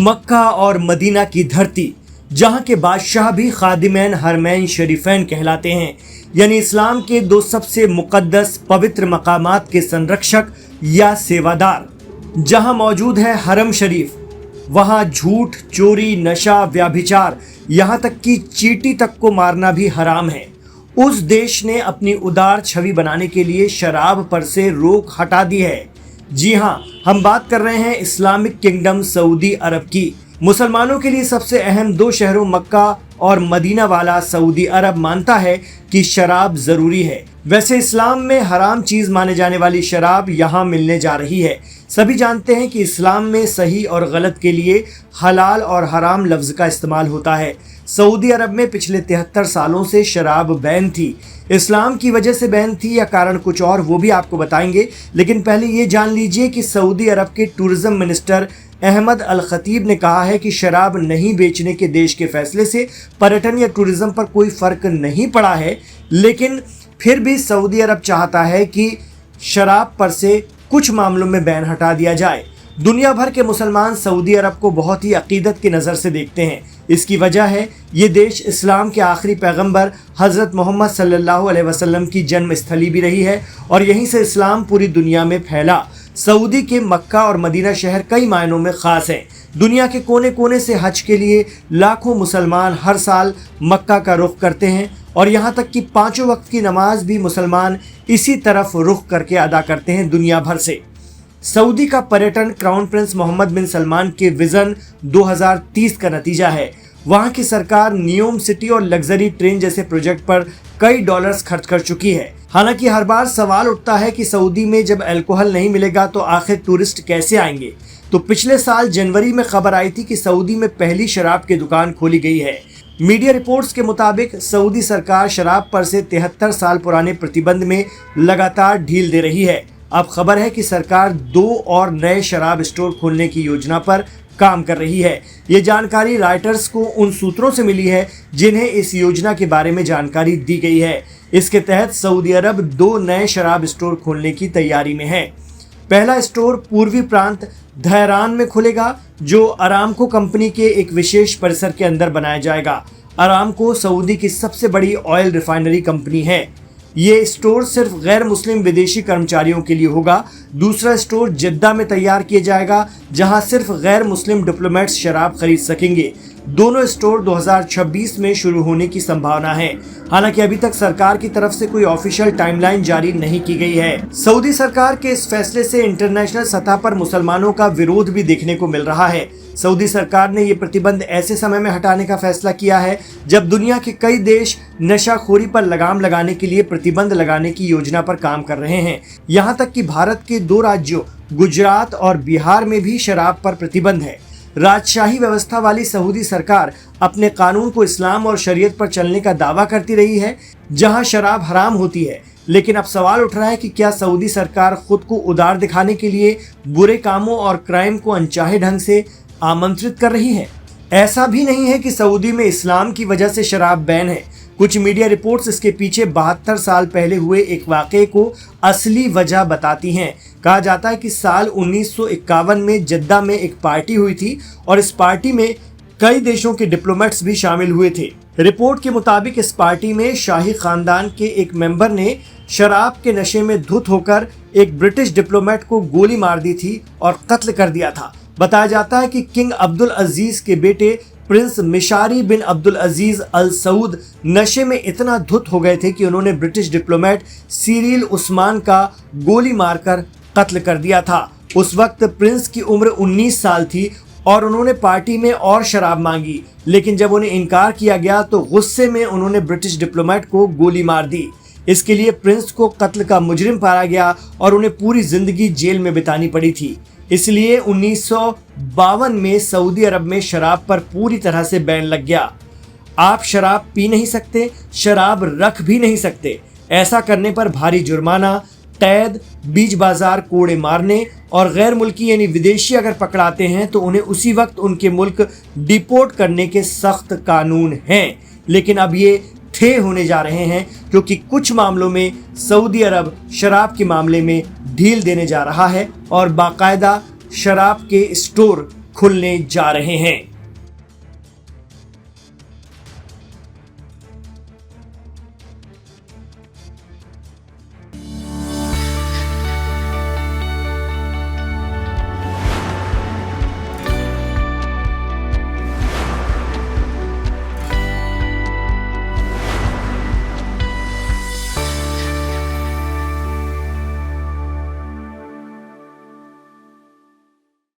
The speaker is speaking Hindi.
मक्का और मदीना की धरती, जहां के बादशाह भी खादिमैन हरमैन शरीफैन कहलाते हैं, यानी इस्लाम के दो सबसे मुकद्दस पवित्र मकामात के संरक्षक या सेवादार। जहां मौजूद है हरम शरीफ, वहां झूठ, चोरी, नशा, व्याभिचार, यहां तक कि चींटी तक को मारना भी हराम है। उस देश ने अपनी उदार छवि बनाने के लिए शराब पर से रोक हटा दी है। जी हां, हम बात कर रहे हैं इस्लामिक किंगडम सऊदी अरब की। मुसलमानों के लिए सबसे अहम दो शहरों मक्का और मदीना वाला सऊदी अरब मानता है कि शराब जरूरी है। वैसे इस्लाम में हराम चीज माने जाने वाली शराब यहाँ मिलने जा रही है। सभी जानते हैं कि इस्लाम में सही और गलत के लिए हलाल और हराम लफ्ज का इस्तेमाल होता है। सऊदी अरब में पिछले 73 सालों से शराब बैन थी। इस्लाम की वजह से बैन थी या कारण कुछ और, वो भी आपको बताएंगे। लेकिन पहले ये जान लीजिए कि सऊदी अरब के टूरिज्म मिनिस्टर अहमद अल खतीब ने कहा है कि शराब नहीं बेचने के देश के फैसले से पर्यटन या टूरिज्म पर कोई फर्क नहीं पड़ा है, लेकिन फिर भी सऊदी अरब चाहता है कि शराब पर से कुछ मामलों में बैन हटा दिया जाए। दुनिया भर के मुसलमान सऊदी अरब को बहुत ही अकीदत की नज़र से देखते हैं। इसकी वजह है ये देश इस्लाम के आखिरी पैगंबर हज़रत मोहम्मद सल्लल्लाहु अलैहि वसल्लम की जन्म स्थली भी रही है और यहीं से इस्लाम पूरी दुनिया में फैला। सऊदी के मक्का और मदीना शहर कई मायनों में ख़ास हैं। दुनिया के कोने कोने से हज के लिए लाखों मुसलमान हर साल मक्का का रुख करते हैं और यहाँ तक कि 5 वक्त की नमाज भी मुसलमान इसी तरफ रुख करके अदा करते हैं दुनिया भर से। सऊदी का पर्यटन क्राउन प्रिंस मोहम्मद बिन सलमान के विजन 2030 का नतीजा है। वहाँ की सरकार नियोम सिटी और लग्जरी ट्रेन जैसे प्रोजेक्ट पर कई डॉलर्स खर्च कर चुकी है। हालांकि हर बार सवाल उठता है कि सऊदी में जब अल्कोहल नहीं मिलेगा तो आखिर टूरिस्ट कैसे आएंगे। तो पिछले साल जनवरी में खबर आई थी कि सऊदी में पहली शराब की दुकान खोली गई है। मीडिया रिपोर्ट्स के मुताबिक सऊदी सरकार शराब पर से 73 साल पुराने प्रतिबंध में लगातार ढील दे रही है। अब खबर है कि सरकार 2 और नए शराब स्टोर खोलने की योजना पर काम कर रही है। ये जानकारी राइटर्स को उन सूत्रों से मिली है जिन्हें इस योजना के बारे में जानकारी दी गई है। इसके तहत सऊदी अरब 2 नए शराब स्टोर खोलने की तैयारी में है। पहला स्टोर पूर्वी प्रांत धैरान में खुलेगा, जो अरामको कंपनी के एक विशेष परिसर के अंदर बनाया जाएगा। अरामको सऊदी की सबसे बड़ी ऑयल रिफाइनरी कंपनी है। ये स्टोर सिर्फ गैर मुस्लिम विदेशी कर्मचारियों के लिए होगा। दूसरा स्टोर जिद्दा में तैयार किया जाएगा, जहां सिर्फ गैर मुस्लिम डिप्लोमेट्स शराब खरीद सकेंगे। दोनों स्टोर 2026 में शुरू होने की संभावना है। हालांकि अभी तक सरकार की तरफ से कोई ऑफिशियल टाइमलाइन जारी नहीं की गई है। सऊदी सरकार के इस फैसले से इंटरनेशनल सतह पर मुसलमानों का विरोध भी देखने को मिल रहा है। सऊदी सरकार ने ये प्रतिबंध ऐसे समय में हटाने का फैसला किया है जब दुनिया के कई देश नशाखोरी पर लगाम लगाने के लिए प्रतिबंध लगाने की योजना पर काम कर रहे हैं। यहाँ तक कि भारत के 2 राज्यों गुजरात और बिहार में भी शराब पर प्रतिबंध है। राजशाही व्यवस्था वाली सऊदी सरकार अपने कानून को इस्लाम और शरीयत पर चलने का दावा करती रही है, जहां शराब हराम होती है। लेकिन अब सवाल उठ रहा है कि क्या सऊदी सरकार खुद को उदार दिखाने के लिए बुरे कामों और क्राइम को अनचाहे ढंग से आमंत्रित कर रही है। ऐसा भी नहीं है कि सऊदी में इस्लाम की वजह से शराब बैन है। कुछ मीडिया रिपोर्ट्स इसके पीछे 72 साल पहले हुए एक वाक़े को असली वजह बताती हैं। कहा जाता है कि साल 1951 में जद्दा में एक पार्टी हुई थी और इस पार्टी में कई देशों के डिप्लोमेट्स भी शामिल हुए थे। रिपोर्ट के मुताबिक इस पार्टी में शाही खानदान के एक मेंबर ने शराब के नशे में धुत होकर एक ब्रिटिश डिप्लोमेट को गोली मार दी थी और कत्ल कर दिया था। बताया जाता है कि किंग अब्दुल अजीज के बेटे प्रिंस मिशारी बिन अब्दुल अजीज अल सऊद नशे में इतना धुत हो गए थे कि उन्होंने ब्रिटिश डिप्लोमेट सिरिल उस्मान का गोली मारकर कत्ल कर दिया था। उस वक्त प्रिंस की उम्र 19 साल थी और उन्होंने पार्टी में और शराब मांगी, लेकिन जब उन्हें इनकार किया गया तो गुस्से में उन्होंने ब्रिटिश डिप्लोमेट को गोली मार दी। इसके लिए प्रिंस को कत्ल का मुजरिम पाया गया और उन्हें पूरी जिंदगी जेल में बितानी पड़ी थी। इसलिए 1952 में सऊदी अरब में शराब पर पूरी तरह से बैन लग गया। आप शराब पी नहीं सकते, शराब रख भी नहीं सकते। ऐसा करने पर भारी जुर्माना, कैद, बीच बाजार कोड़े मारने और गैर मुल्की यानी विदेशी अगर पकड़ाते हैं तो उन्हें उसी वक्त उनके मुल्क डिपोर्ट करने के सख्त कानून हैं। लेकिन अब ये थे होने जा रहे हैं क्योंकि कुछ मामलों में सऊदी अरब शराब के मामले में ढील देने जा रहा है और बाकायदा शराब के स्टोर खुलने जा रहे हैं।